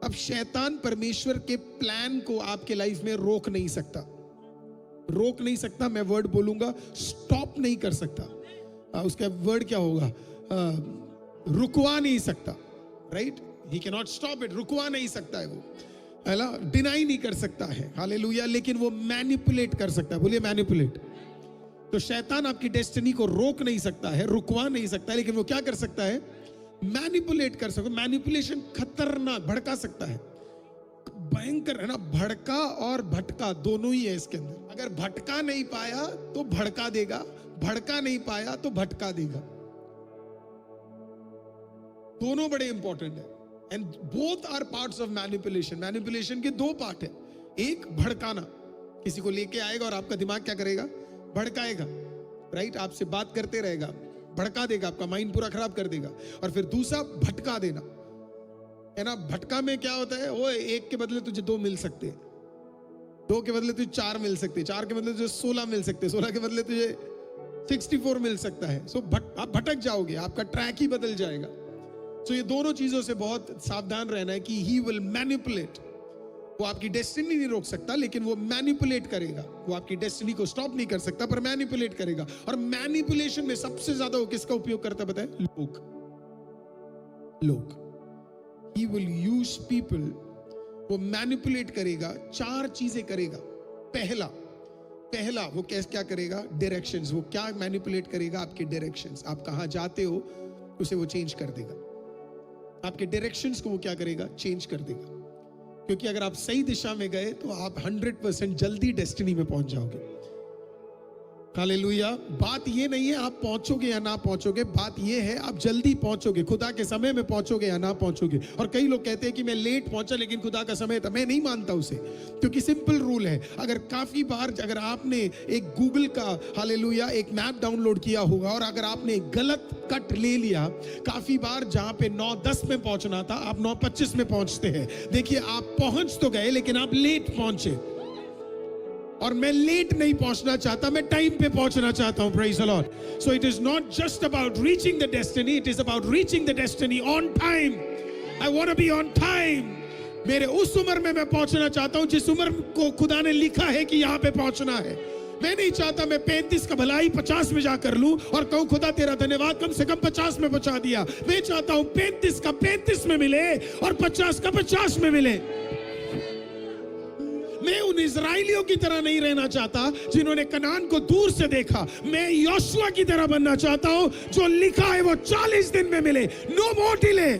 अब शैतान परमेश्वर के प्लान को आपके लाइफ में रोक नहीं सकता, रोक नहीं सकता। मैं वर्ड बोलूंगा, स्टॉप नहीं कर सकता। उसका वर्ड क्या होगा? रुकवा नहीं सकता, right? He can not stop it, रुकवा नहीं सकता है वो, है ना? डिनाई नहीं कर सकता है, हालेलुया। लेकिन वो मैनिपुलेट कर सकता है। बोलिए मैनिपुलेट। तो शैतान आपकी डेस्टिनी को रोक नहीं सकता है, रुकवा नहीं सकता है, लेकिन वो क्या कर सकता है? मैनिपुलेट कर सकता है। मैनिपुलेशन खतरनाक, भड़का सकता है, भयंकर है ना। भड़का और भटका दोनों ही है इसके अंदर। अगर भटका नहीं पाया तो भड़का देगा, भड़का नहीं पाया तो भटका देगा। दोनों बड़े इंपॉर्टेंट है, and both are parts of manipulation. Manipulation के दो पार्ट है। एक भड़काना, किसी को लेके आएगा और आपका दिमाग क्या करेगा? भड़काएगा, राइट? आपसे बात करते रहेगा, भड़का देगा, आपका माइंड पूरा खराब कर देगा। और फिर दूसरा भटका देना, है ना। भटका में क्या होता है? वो एक के बदले तुझे दो मिल सकते हैं, दो के बदले तुझे चार मिल सकते हैं, चार के बदले तुझे 16 मिल सकते हैं, 16 के बदले तुझे 64 मिल सकता है। सो आप भटक जाओगे, आपका ट्रैक ही बदल जाएगा। सो ये दोनों चीजों से बहुत सावधान रहना है कि ही विल मैनिपुलेट। वो आपकी डेस्टिनी नहीं रोक सकता, लेकिन वो मैनिपुलेट करेगा। वो आपकी डेस्टिनी को स्टॉप नहीं कर सकता, पर मैनिपुलेट करेगा। और मैनिपुलेशन में सबसे ज्यादा वो किसका उपयोग करता है बताए? लोग। He will use people। वो मैनिपुलेट करेगा, चार चीजें करेगा। पहला वो कैसे क्या करेगा? डायरेक्शंस। वो क्या मैनिपुलेट करेगा? आपके डायरेक्शंस। आप कहां जाते हो उसे वो चेंज कर देगा। आपके डायरेक्शंस को वो क्या करेगा? चेंज कर देगा। क्योंकि अगर आप सही दिशा में गए तो आप 100% जल्दी डेस्टिनी में पहुंच जाओगे। हालेलुया। बात ये नहीं है आप पहुंचोगे या ना पहुंचोगे, बात ये है आप जल्दी पहुंचोगे, खुदा के समय में पहुंचोगे या ना पहुंचोगे। और कई लोग कहते हैं कि मैं लेट पहुंचा लेकिन खुदा का समय था। मैं नहीं मानता उसे, क्योंकि सिंपल रूल है। अगर काफी बार अगर आपने एक गूगल का हालेलुया एक मैप डाउनलोड किया होगा और अगर आपने गलत कट ले लिया, काफी बार जहां पे 9:10 में पहुंचना था आप 9:25 में पहुंचते हैं। देखिए आप पहुंच तो गए लेकिन आप लेट पहुंचे। और मैं लेट नहीं पहुंचना चाहता, मैं टाइम पे पहुंचना चाहता हूं। Praise the lord. So it is not just about reaching the destiny, it is about reaching the destiny on time. I want to be on time. मेरे उस उम्र में मैं पहुंचना चाहता हूं जिस उम्र को खुदा ने लिखा है कि यहां पे पहुंचना है। मैं नहीं चाहता मैं 35 का भलाई 50 में जाकर लूं और कहूं खुदा तेरा धन्यवाद कम से कम 50 में पहुंचा दिया। मैं चाहता हूं 35 का 35 में मिले और 50 का 50 में मिले। मैं उन इजराइलियों की तरह नहीं रहना चाहता जिन्होंने कनान को दूर से देखा। मैं योशुआ की तरह बनना चाहता हूं, जो लिखा है वो 40 दिन में मिले। No more delay.